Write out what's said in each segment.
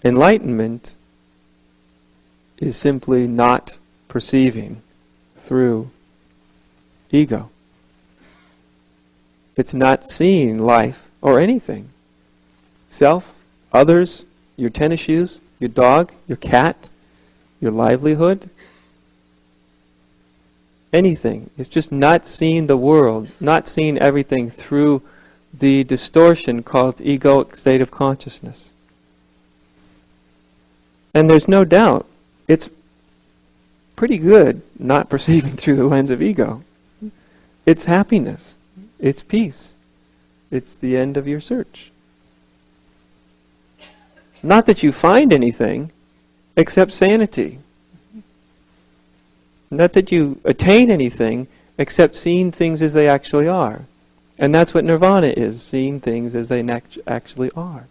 Enlightenment is simply not perceiving through ego. It's not seeing life or anything. Self, others, your tennis shoes, your dog, your cat, your livelihood, anything. It's just not seeing the world, not seeing everything through the distortion called egoic state of consciousness. And there's no doubt, it's pretty good not perceiving through the lens of ego. It's happiness. It's peace. It's the end of your search. Not that you find anything except sanity. Not that you attain anything except seeing things as they actually are. And that's what nirvana is, seeing things as they actually are.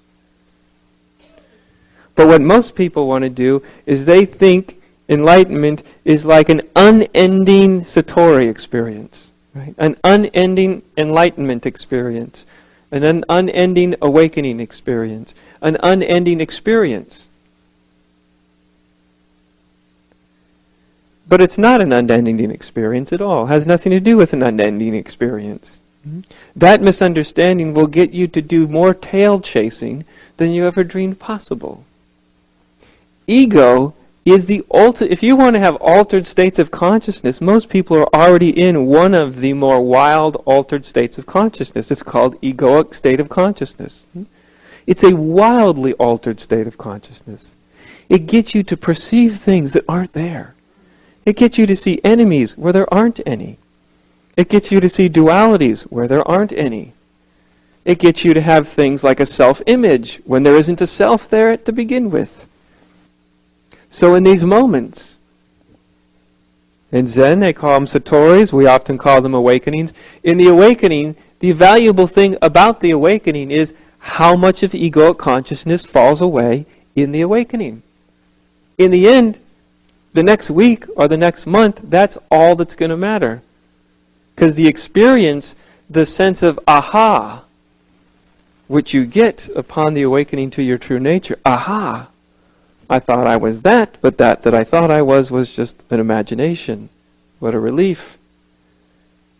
But what most people want to do is they think enlightenment is like an unending satori experience, right? An unending enlightenment experience, an unending awakening experience, an unending experience. But it's not an unending experience at all. It has nothing to do with an unending experience. That misunderstanding will get you to do more tail chasing than you ever dreamed possible. Ego is the if you want to have altered states of consciousness, most people are already in one of the more wild altered states of consciousness. It's called egoic state of consciousness. It's a wildly altered state of consciousness. It gets you to perceive things that aren't there. It gets you to see enemies where there aren't any. It gets you to see dualities where there aren't any. It gets you to have things like a self-image when there isn't a self there to begin with. So in these moments, in Zen they call them satoris, we often call them awakenings. In the awakening, the valuable thing about the awakening is how much of egoic consciousness falls away in the awakening. In the end, the next week or the next month, that's all that's going to matter. Because the experience, the sense of aha, which you get upon the awakening to your true nature, aha, I thought I was that, but that I thought I was just an imagination. What a relief.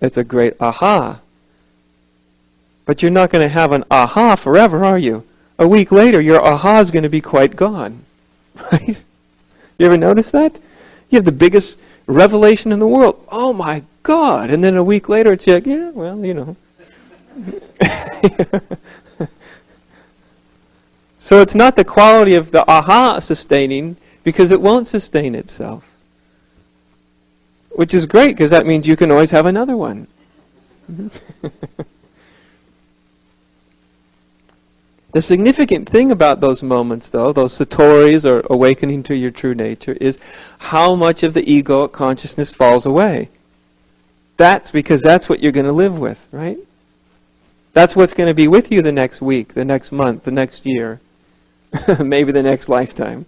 It's a great aha. But you're not going to have an aha forever, are you? A week later, your aha is going to be quite gone. Right? You ever notice that? You have the biggest revelation in the world. Oh my God! And then a week later, it's like, yeah, well, you know. So it's not the quality of the aha sustaining, because it won't sustain itself. Which is great, because that means you can always have another one. The significant thing about those moments, though, those satoris or awakening to your true nature, is how much of the egoic consciousness falls away. That's because that's what you're going to live with, right? That's what's going to be with you the next week, the next month, the next year, maybe the next lifetime.